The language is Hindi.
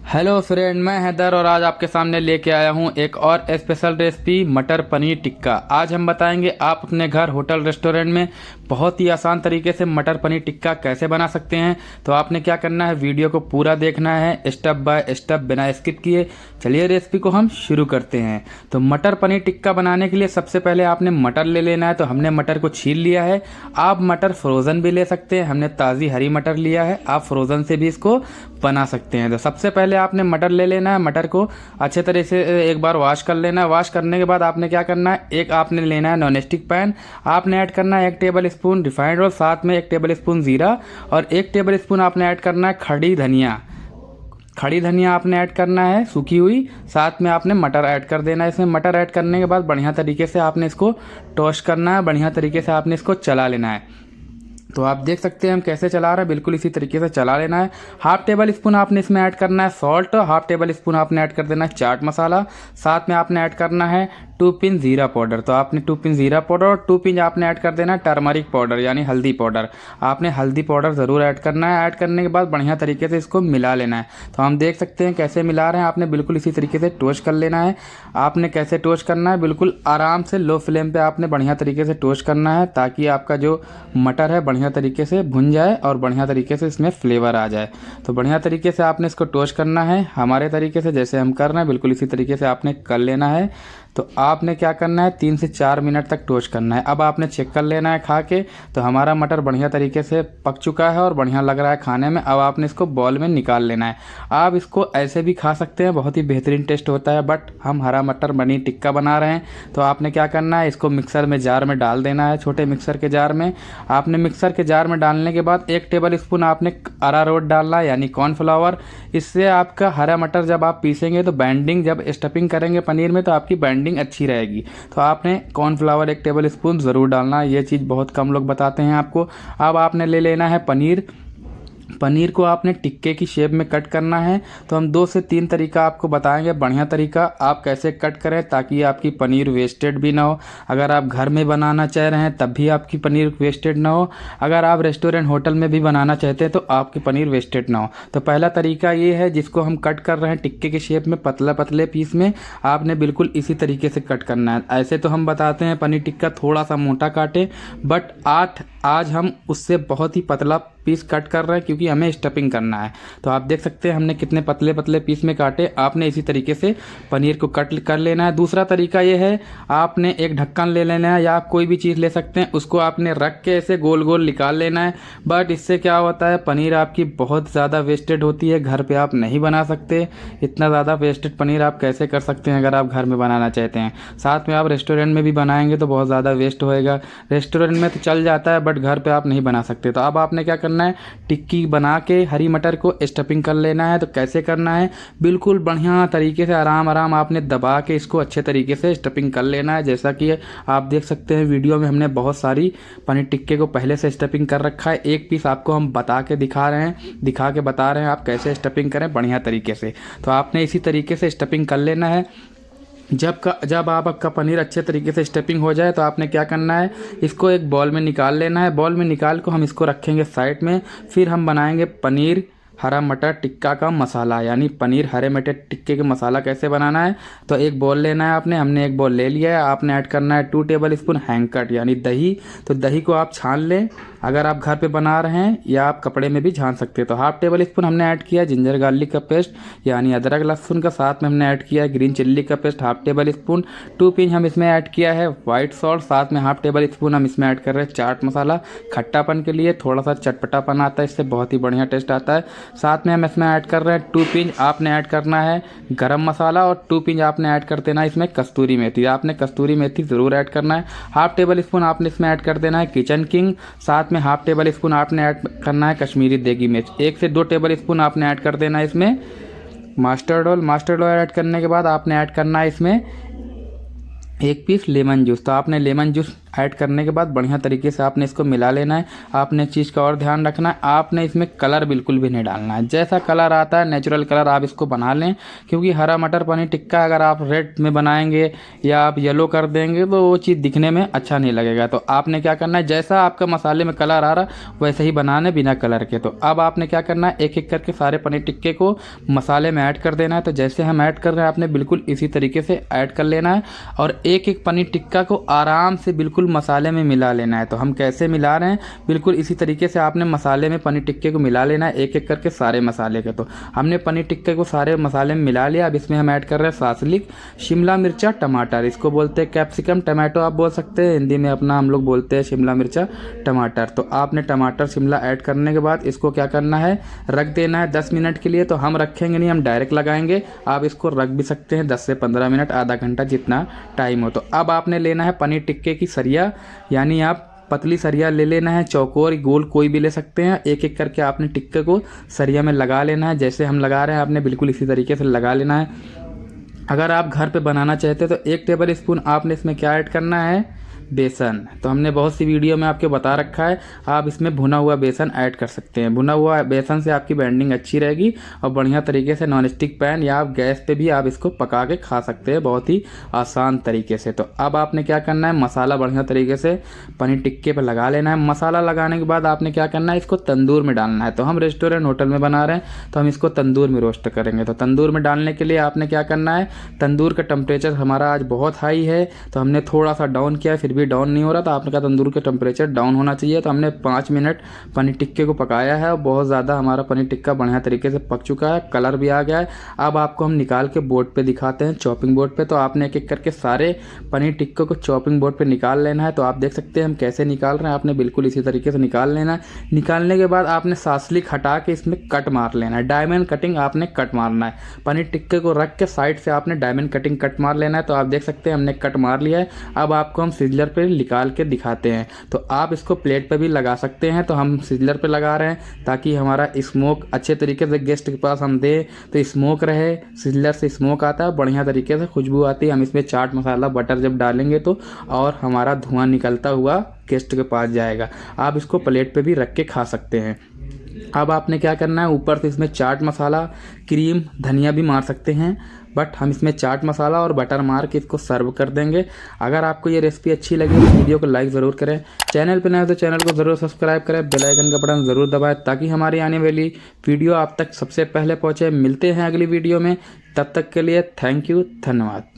हेलो फ्रेंड, मैं हैदर और आज आपके सामने लेके आया हूँ एक और स्पेशल रेसिपी मटर पनीर टिक्का। आज हम बताएंगे आप अपने घर, होटल, रेस्टोरेंट में बहुत ही आसान तरीके से मटर पनीर टिक्का कैसे बना सकते हैं। तो आपने क्या करना है, वीडियो को पूरा देखना है स्टेप बाय स्टेप बिना स्किप किए। चलिए रेसिपी को हम शुरू करते हैं। तो मटर पनीर टिक्का बनाने के लिए सबसे पहले आपने मटर ले लेना है। तो हमने मटर को छील लिया है। आप मटर फ्रोज़न भी ले सकते हैं, हमने ताज़ी हरी मटर लिया है, आप फ्रोज़न से भी इसको बना सकते हैं। तो सबसे पहले आपने मटर ले लेना है। मटर को अच्छे तरह से एक बार वॉश कर लेना है। वॉश करने के बाद आपने क्या करना है, एक आपने लेना है नॉन स्टिक पैन। आपने ऐड करना है 1 टेबल स्पून रिफाइंड ऑयल, साथ में 1 टेबल स्पून ज़ीरा और 1 टेबल स्पून आपने ऐड करना है खड़ी धनिया। खड़ी धनिया आपने ऐड करना है सूखी हुई। साथ में आपने मटर ऐड कर देना है। इसमें मटर ऐड करने के बाद बढ़िया तरीके से आपने इसको टोस्ट करना है, बढ़िया तरीके से आपने इसको चला लेना है। तो आप देख सकते हैं हम कैसे चला रहे हैं, बिल्कुल इसी तरीके से चला लेना है। हाफ टेबल स्पून आपने इसमें ऐड करना है सॉल्ट, हाफ टेबल स्पून आपने ऐड कर देना है चाट मसाला, साथ में आपने ऐड करना है 2 पिंच जीरा पाउडर। तो आपने 2 पिंच जीरा पाउडर और 2 पिंच आपने ऐड कर देना है टर्मरिक पाउडर यानी हल्दी पाउडर। आपने हल्दी पाउडर ज़रूर ऐड करना है। ऐड करने के बाद बढ़िया तरीके से इसको मिला लेना है। तो हम देख सकते हैं कैसे मिला रहे हैं। आपने बिल्कुल इसी तरीके से टोस्ट कर लेना है। आपने कैसे टोस्ट करना है, बिल्कुल आराम से लो फ्लेम पे आपने बढ़िया तरीके से टोस्ट करना है, ताकि आपका जो मटर है बढ़िया तरीके से भुन जाए और बढ़िया तरीके से इसमें फ्लेवर आ जाए। तो बढ़िया तरीके से आपने इसको टोस्ट करना है, हमारे तरीके से जैसे हम कर रहे हैं बिल्कुल इसी तरीके से आपने कर लेना है। तो आपने क्या करना है, 3 से 4 मिनट तक टोस्ट करना है। अब आपने चेक कर लेना है खा के, तो हमारा मटर बढ़िया तरीके से पक चुका है और बढ़िया लग रहा है खाने में। अब आपने इसको बॉल में निकाल लेना है। आप इसको ऐसे भी खा सकते हैं, बहुत ही बेहतरीन टेस्ट होता है, बट हम हरा मटर पनीर टिक्का बना रहे हैं। तो आपने क्या करना है, इसको मिक्सर में जार में डाल देना है, छोटे मिक्सर के जार में। आपने मिक्सर के जार में डालने के बाद 1 टेबल स्पून आपने अरारोट डालना है यानी कॉर्नफ्लावर। इससे आपका हरा मटर जब आप पीसेंगे तो बाइंडिंग, जब स्टफिंग करेंगे पनीर में तो आपकी बाइंडिंग अच्छी रहेगी। तो आपने कॉर्नफ्लावर 1 टेबल स्पून ज़रूर डालना है, ये चीज़ बहुत कम लोग बताते हैं आपको। अब आपने ले लेना है पनीर। पनीर को आपने टिक्के की शेप में कट करना है। तो हम 2 से 3 तरीका आपको बताएंगे, बढ़िया तरीका आप कैसे कट करें ताकि आपकी पनीर वेस्टेड भी ना हो। अगर आप घर में बनाना चाह रहे हैं तब भी आपकी पनीर वेस्टेड ना हो, अगर आप रेस्टोरेंट होटल में भी बनाना चाहते हैं तो आपकी पनीर वेस्टेड ना हो। तो पहला तरीका ये है, जिसको हम कट कर रहे हैं टिक्के के शेप में पतला पतले पीस में, आपने बिल्कुल इसी तरीके से कट करना है। ऐसे तो हम बताते हैं पनीर टिक्का थोड़ा सा मोटा काटे, बट आज हम उससे बहुत ही पतला पीस कट कर रहे हैं क्योंकि हमें स्टफिंग करना है। तो आप देख सकते हैं हमने कितने पतले पतले पीस में काटे। आपने इसी तरीके से पनीर को कट कर लेना है। दूसरा तरीका ये है, आपने एक ढक्कन ले लेना है या आप कोई भी चीज़ ले सकते हैं, उसको आपने रख के ऐसे गोल गोल निकाल लेना है। बट इससे क्या होता है, पनीर आपकी बहुत ज़्यादा वेस्टेड होती है, घर पर आप नहीं बना सकते। इतना ज़्यादा वेस्टेड पनीर आप कैसे कर सकते हैं अगर आप घर में बनाना चाहते हैं। साथ में आप रेस्टोरेंट में भी बनाएंगे तो बहुत ज़्यादा वेस्ट होएगा। रेस्टोरेंट में तो चल जाता है बट घर पे आप नहीं बना सकते। तो अब आपने क्या करना है, टिक्की बना के हरी मटर को स्टफिंग कर लेना है। तो कैसे करना है, बिल्कुल बढ़िया तरीके से आराम आराम आपने दबा के इसको अच्छे तरीके से स्टफिंग कर लेना है। जैसा कि आप देख सकते हैं वीडियो में हमने बहुत सारी पनीर टिक्के को पहले से स्टफिंग कर रखा है। एक पीस आपको हम बता के दिखा रहे हैं, दिखा के बता रहे हैं आप कैसे स्टफिंग करें बढ़िया तरीके से। तो आपने इसी तरीके से स्टफिंग कर लेना है। जब आपका पनीर अच्छे तरीके से स्टफिंग हो जाए तो आपने क्या करना है, इसको एक बॉल में निकाल लेना है। बॉल में निकाल को हम इसको रखेंगे साइड में। फिर हम बनाएंगे पनीर हरा मटर टिक्का का मसाला, यानी पनीर हरे मटर टिक्के का मसाला कैसे बनाना है। तो एक बॉल लेना है आपने, हमने एक बॉल ले लिया है। आपने ऐड करना है 2 टेबल स्पून हैंकट यानी दही। तो दही को आप छान लें, अगर आप घर पे बना रहे हैं या आप कपड़े में भी छान सकते हैं। तो हाफ टेबल स्पून हमने ऐड किया है जिंजर गार्लिक का पेस्ट यानी अदरक लहसुन का, साथ में हमने ऐड किया है ग्रीन चिल्ली का paste half table spoon. 2 pinch हम इसमें ऐड किया है व्हाइट सॉल्ट, साथ में हाफ टेबल स्पून हम इसमें ऐड कर रहे हैं चाट मसाला, खट्टापन के लिए, थोड़ा सा चटपटापन आता है, इससे बहुत ही बढ़िया टेस्ट आता है। साथ में हम इसमें ऐड कर रहे हैं 2 पिंच आपने ऐड करना है गरम मसाला और 2 पिंच आपने ऐड कर देना है इसमें कस्तूरी मेथी। आपने कस्तूरी मेथी ज़रूर ऐड करना है। हाफ टेबल स्पून आपने इसमें ऐड कर देना है किचन किंग, साथ में हाफ टेबल स्पून आपने ऐड करना है कश्मीरी देगी मिर्च। 1 से 2 टेबल स्पून आपने ऐड कर देना है इसमें मस्टर्ड ऑयल ऐड करने के बाद आपने ऐड करना है इसमें 1 पीस लेमन जूस। तो आपने लेमन जूस ऐड करने के बाद बढ़िया तरीके से आपने इसको मिला लेना है। आपने चीज़ का और ध्यान रखना है, आपने इसमें कलर बिल्कुल भी नहीं डालना है। जैसा कलर आता है नेचुरल कलर आप इसको बना लें, क्योंकि हरा मटर पनीर टिक्का अगर आप रेड में बनाएंगे या आप येलो कर देंगे तो वो चीज़ दिखने में अच्छा नहीं लगेगा। तो आपने क्या करना है, जैसा आपका मसाले में कलर आ रहा वैसे ही बनाना है बिना कलर के। तो अब आपने क्या करना है, एक एक करके सारे पनीर टिक्के को मसाले में ऐड कर देना है। तो जैसे हम ऐड कर रहे हैं आपने बिल्कुल इसी तरीके से ऐड कर लेना है और एक एक पनीर टिक्का को आराम से बिल्कुल मसाले में मिला लेना है। तो हम कैसे मिला रहे हैं, बिल्कुल इसी तरीके से आपने मसाले में पनीर टिक्के को मिला लेना है, एक एक करके सारे मसाले के। तो हमने पनीर टिक्के को सारे मसाले में मिला लिया। अब इसमें हम ऐड कर रहे हैं सासलिक, शिमला मिर्चा, टमाटर, इसको बोलते हैं कैप्सिकम, टमाटो आप बोल सकते हैं, हिंदी में अपना हम लोग बोलते हैं शिमला मिर्चा, टमाटर। तो आपने टमाटर शिमला ऐड करने के बाद इसको क्या करना है, रख देना है 10 मिनट के लिए। तो हम रखेंगे नहीं, हम डायरेक्ट लगाएंगे। आप इसको रख भी सकते हैं 10 से 15 मिनट, आधा घंटा, जितना टाइम हो। तो अब आपने लेना है पनीर टिक्के की सरिया, यानी आप पतली सरिया ले लेना है, चौकोर गोल कोई भी ले सकते हैं। एक एक करके आपने टिक्के को सरिया में लगा लेना है। जैसे हम लगा रहे हैं आपने बिल्कुल इसी तरीके से लगा लेना है। अगर आप घर पे बनाना चाहते हैं तो 1 टेबल स्पून आपने इसमें क्या ऐड करना है, बेसन। तो हमने बहुत सी वीडियो में आपके बता रखा है, आप इसमें भुना हुआ बेसन ऐड कर सकते हैं। भुना हुआ बेसन से आपकी बाइंडिंग अच्छी रहेगी और बढ़िया तरीके से नॉन स्टिक पैन या आप गैस पे भी आप इसको पका के खा सकते हैं बहुत ही आसान तरीके से। तो अब आपने क्या करना है, मसाला बढ़िया तरीके से पनीर टिक्के पर लगा लेना है। मसाला लगाने के बाद आपने क्या करना है, इसको तंदूर में डालना है। तो हम रेस्टोरेंट होटल में बना रहे हैं तो हम इसको तंदूर में रोस्ट करेंगे। तो तंदूर में डालने के लिए आपने क्या करना है, तंदूर का टेम्परेचर हमारा आज बहुत हाई है तो हमने थोड़ा सा डाउन किया, फिर भी डाउन नहीं हो रहा। तो आपने कहा तंदूर का टेम्परेचर डाउन होना चाहिए। तो हमने 5 मिनट पनीर टिक्के को पकाया है और बहुत ज़्यादा हमारा पनीर टिक्का बढ़िया तरीके से पक चुका है, कलर भी आ गया है। अब आपको हम निकाल के बोर्ड पे दिखाते हैं, चॉपिंग बोर्ड पे। तो आपने एक एक करके सारे पनीर टिक्के को चॉपिंग बोर्ड पे निकाल लेना है। तो आप देख सकते हैं हम कैसे निकाल रहे हैं, आपने बिल्कुल इसी तरीके से निकाल लेना है। निकालने के बाद आपने सासलिक हटा के इसमें कट मार लेना है, डायमंड कटिंग आपने कट मारना है। पनीर टिक्के को रख के साइड से आपने डायमंड कटिंग कट मार लेना है। तो आप देख सकते हैं हमने कट मार लिया है। अब आपको हम सिजलर पे निकाल के दिखाते हैं। तो आप इसको प्लेट पे भी लगा सकते हैं। तो हम सिजलर पे लगा रहे हैं ताकि हमारा स्मोक अच्छे तरीके से गेस्ट के पास हम दें तो स्मोक रहे। सिजलर से स्मोक आता है, बढ़िया तरीके से खुशबू आती है। हम इसमें चाट मसाला बटर जब डालेंगे तो और हमारा धुआं निकलता हुआ गेस्ट के पास जाएगा। आप इसको प्लेट पे भी रख के खा सकते हैं। अब आपने क्या करना है, ऊपर से इसमें चाट मसाला, क्रीम, धनिया भी मार सकते हैं, बट हम इसमें चाट मसाला और बटर मार के इसको सर्व कर देंगे। अगर आपको ये रेसिपी अच्छी लगी तो वीडियो को लाइक ज़रूर करें, चैनल पर नए हो तो चैनल को ज़रूर सब्सक्राइब करें, बेल आइकन का बटन ज़रूर दबाएं ताकि हमारी आने वाली वीडियो आप तक सबसे पहले पहुंचे। मिलते हैं अगली वीडियो में, तब तक के लिए थैंक यू, धन्यवाद।